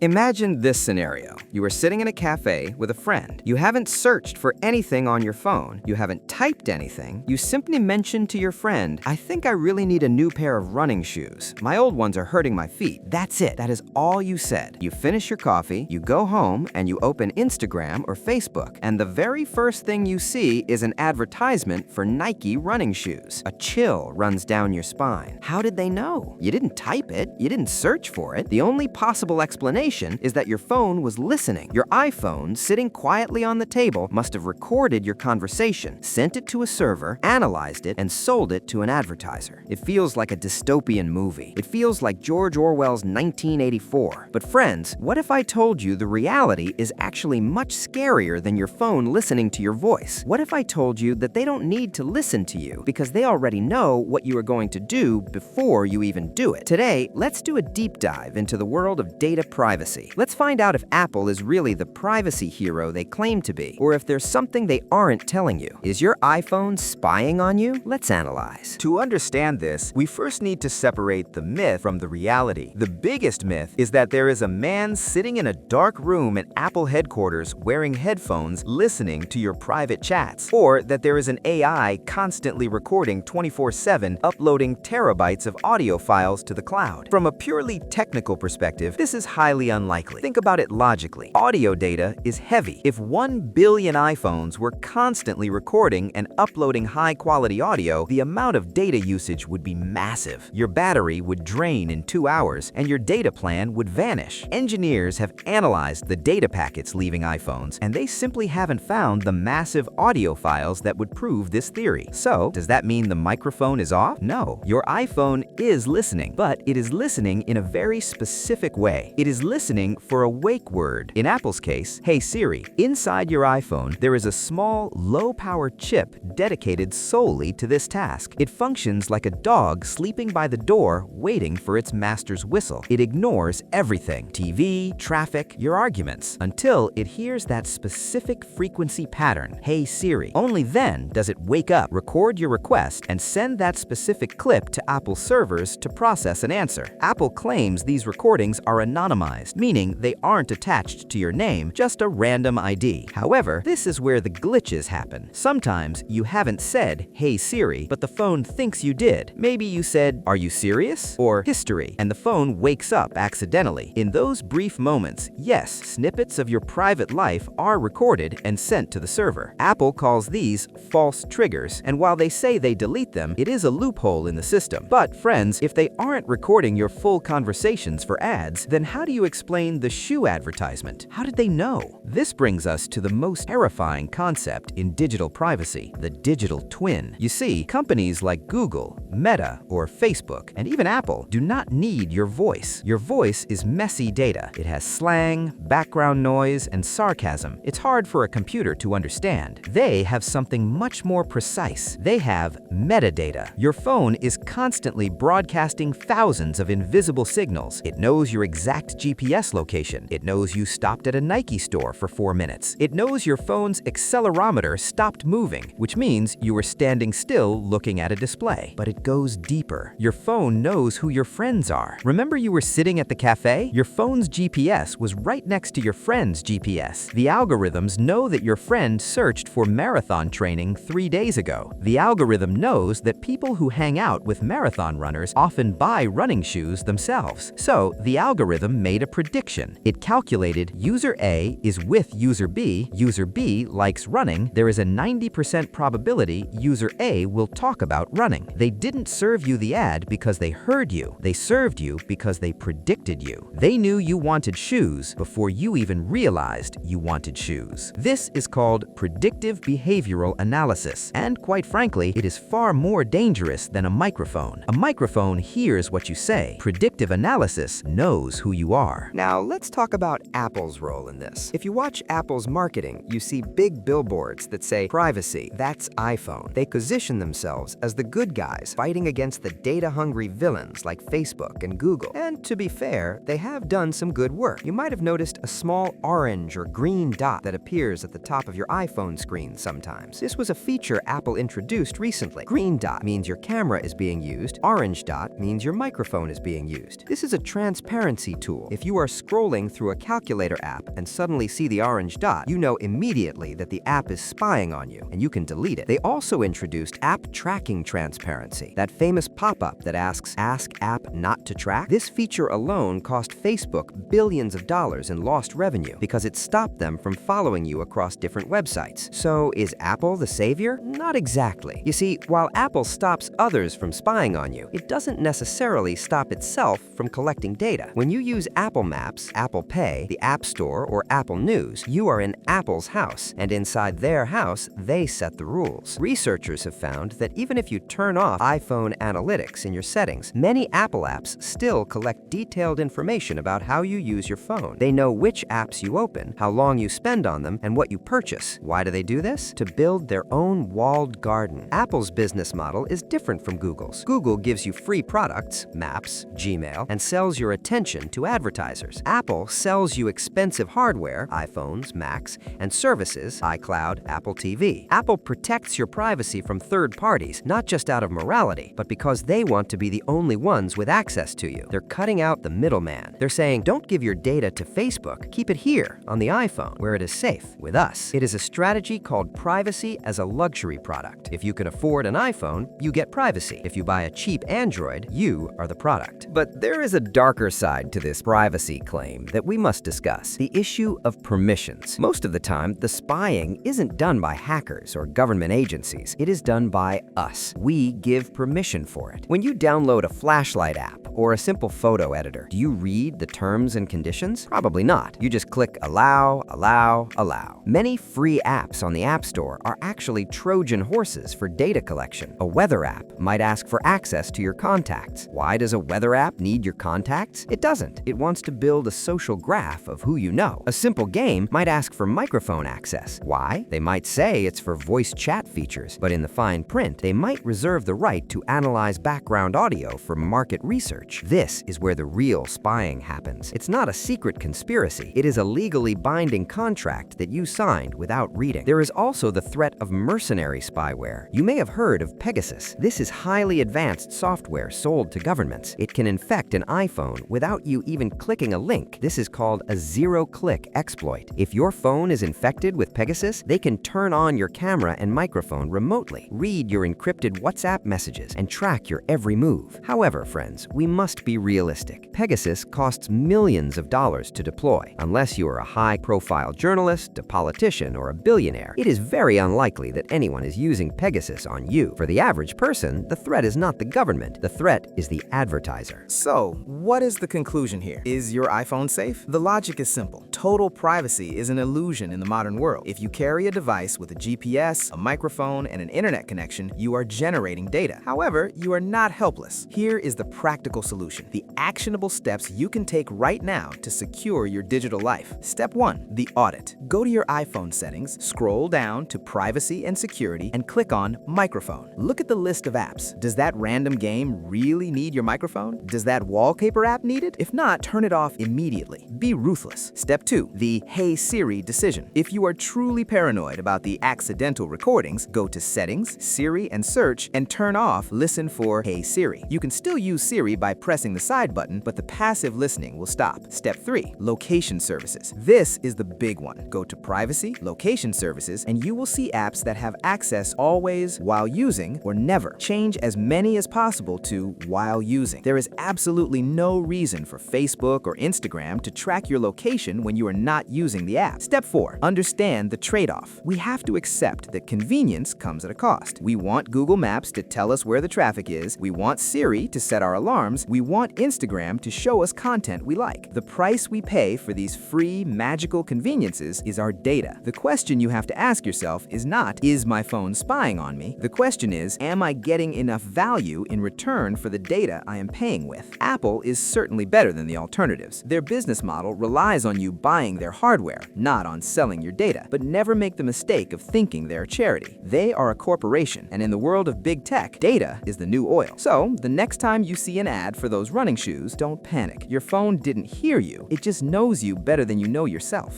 Imagine this scenario. You are sitting in a cafe with a friend. You haven't searched for anything on your phone. You haven't typed anything. You simply mention to your friend, "I think I really need a new pair of running shoes. My old ones are hurting my feet." That's it. That is all you said. You finish your coffee, you go home, and you open Instagram or Facebook. And the very first thing you see is an advertisement for Nike running shoes. A chill runs down your spine. How did they know? You didn't type it. You didn't search for it. The only possible explanation is that your phone was listening. Your iPhone, sitting quietly on the table, must have recorded your conversation, sent it to a server, analyzed it, and sold it to an advertiser. It feels like a dystopian movie. It feels like George Orwell's 1984. But friends, what if I told you the reality is actually much scarier than your phone listening to your voice? What if I told you that they don't need to listen to you because they already know what you are going to do before you even do it? Today, let's do a deep dive into the world of data privacy. Let's find out if Apple is really the privacy hero they claim to be, or if there's something they aren't telling you. Is your iPhone spying on you? Let's analyze. To understand this, we first need to separate the myth from the reality. The biggest myth is that there is a man sitting in a dark room at Apple headquarters wearing headphones listening to your private chats, or that there is an AI constantly recording 24/7, uploading terabytes of audio files to the cloud. From a purely technical perspective, this is highly unlikely. Think about it logically. Audio data is heavy. If 1 billion iPhones were constantly recording and uploading high-quality audio, the amount of data usage would be massive. Your battery would drain in 2 hours, and your data plan would vanish. Engineers have analyzed the data packets leaving iPhones, and they simply haven't found the massive audio files that would prove this theory. So, does that mean the microphone is off? No. Your iPhone is listening, but it is listening in a very specific way. It is listening for a wake word. In Apple's case, "Hey Siri." Inside your iPhone, there is a small, low-power chip dedicated solely to this task. It functions like a dog sleeping by the door waiting for its master's whistle. It ignores everything, TV, traffic, your arguments, until it hears that specific frequency pattern, "Hey Siri." Only then does it wake up, record your request, and send that specific clip to Apple servers to process an answer. Apple claims these recordings are anonymized, meaning they aren't attached to your name, just a random ID. However, this is where the glitches happen. Sometimes you haven't said, "Hey Siri," but the phone thinks you did. Maybe you said, "Are you serious?" or "History," and the phone wakes up accidentally. In those brief moments, yes, snippets of your private life are recorded and sent to the server. Apple calls these false triggers, and while they say they delete them, it is a loophole in the system. But friends, if they aren't recording your full conversations for ads, then how do you explain the shoe advertisement? How did they know? This brings us to the most terrifying concept in digital privacy, the digital twin. You see, companies like Google, Meta, or Facebook, and even Apple do not need your voice. Your voice is messy data. It has slang, background noise, and sarcasm. It's hard for a computer to understand. They have something much more precise. They have metadata. Your phone is constantly broadcasting thousands of invisible signals. It knows your exact GPS location. It knows you stopped at a Nike store for 4 minutes. It knows your phone's accelerometer stopped moving, which means you were standing still looking at a display. But it goes deeper. Your phone knows who your friends are. Remember you were sitting at the cafe? Your phone's GPS was right next to your friend's GPS. The algorithms know that your friend searched for marathon training 3 days ago. The algorithm knows that people who hang out with marathon runners often buy running shoes themselves. So the algorithm made a prediction. It calculated user A is with user B likes running, there is a 90% probability user A will talk about running. They didn't serve you the ad because they heard you. They served you because they predicted you. They knew you wanted shoes before you even realized you wanted shoes. This is called predictive behavioral analysis, and quite frankly, it is far more dangerous than a microphone. A microphone hears what you say. Predictive analysis knows who you are. Now, let's talk about Apple's role in this. If you watch Apple's marketing, you see big billboards that say, "Privacy, that's iPhone." They position themselves as the good guys fighting against the data-hungry villains like Facebook and Google. And to be fair, they have done some good work. You might have noticed a small orange or green dot that appears at the top of your iPhone screen sometimes. This was a feature Apple introduced recently. Green dot means your camera is being used. Orange dot means your microphone is being used. This is a transparency tool. If you are scrolling through a calculator app and suddenly see the orange dot, you know immediately that the app is spying on you, and you can delete it. They also introduced app tracking transparency, that famous pop-up that asks, "Ask app not to track?" This feature alone cost Facebook billions of dollars in lost revenue because it stopped them from following you across different websites. So is Apple the savior? Not exactly. You see, while Apple stops others from spying on you, it doesn't necessarily stop itself from collecting data. When you use Apple Maps, Apple Pay, the App Store, or Apple News, you are in Apple's house, and inside their house, they set the rules. Researchers have found that even if you turn off iPhone analytics in your settings, many Apple apps still collect detailed information about how you use your phone. They know which apps you open, how long you spend on them, and what you purchase. Why do they do this? To build their own walled garden. Apple's business model is different from Google's. Google gives you free products, Maps, Gmail, and sells your attention to advertisers. Apple sells you expensive hardware, iPhones, Macs, and services, iCloud, Apple TV. Apple protects your privacy from third parties, not just out of morality, but because they want to be the only ones with access to you. They're cutting out the middleman. They're saying, don't give your data to Facebook. Keep it here, on the iPhone, where it is safe, with us. It is a strategy called privacy as a luxury product. If you can afford an iPhone, you get privacy. If you buy a cheap Android, you are the product. But there is a darker side to this privacy claim that we must discuss: the issue of permissions. Most of the time, the spying isn't done by hackers or government agencies. It is done by us. We give permission for it. When you download a flashlight app or a simple photo editor, do you read the terms and conditions? Probably not. You just click allow, allow, allow. Many free apps on the App Store are actually Trojan horses for data collection. A weather app might ask for access to your contacts. Why does a weather app need your contacts? It doesn't. It wants to build a social graph of who you know. A simple game might ask for microphone access. Why? They might say it's for voice chat features, but in the fine print, they might reserve the right to analyze background audio for market research. This is where the real spying happens. It's not a secret conspiracy. It is a legally binding contract that you signed without reading. There is also the threat of mercenary spyware. You may have heard of Pegasus. This is highly advanced software sold to governments. It can infect an iPhone without you even clicking a link. This is called a zero-click exploit. If your phone is infected with Pegasus, they can turn on your camera and microphone remotely, read your encrypted WhatsApp messages, and track your every move. However, friends, we must be realistic. Pegasus costs millions of dollars to deploy. Unless you are a high-profile journalist, a politician, or a billionaire, it is very unlikely that anyone is using Pegasus on you. For the average person, the threat is not the government. The threat is the advertiser. So, what is the conclusion here? Is your iPhone safe? The logic is simple. Total privacy is an illusion in the modern world. If you carry a device with a GPS, a microphone, and an internet connection, you are generating data. However, you are not helpless. Here is the practical solution: the actionable steps you can take right now to secure your digital life. Step 1. The audit. Go to your iPhone settings, scroll down to Privacy and Security, and click on Microphone. Look at the list of apps. Does that random game really need your microphone? Does that wallpaper app need it? If not, turn it off immediately. Be ruthless. Step 2. The Hey Siri decision. If you are truly paranoid about the accidental recordings, go to Settings, Siri, and Search, and turn off Listen for Hey Siri. You can still use Siri by pressing the side button, but the passive listening will stop. Step 3. Location services. This is the big one. Go to Privacy, Location Services, and you will see apps that have access always, while using, or never. Change as many as possible to while using. There is absolutely no reason for Facebook or Instagram to track your location when you are not using the app. Step 4. Understand the trade-off. We have to accept that convenience comes at a cost. We want Google Maps to tell us where the traffic is. We want Siri to set our alarms. We want Instagram to show us content we like. The price we pay for these free, magical conveniences is our data. The question you have to ask yourself is not, is my phone spying on me? The question is, am I getting enough value in return for the data I am paying with? Apple is certainly better than the alternatives. Their business model relies on you buying their hardware, not on selling your data. But never make the mistake of thinking they're a charity. They are a corporation, and in the world of big tech, data is the new oil. So, the next time you see an ad for those running shoes, don't panic. Your phone didn't hear you. It just knows you better than you know yourself.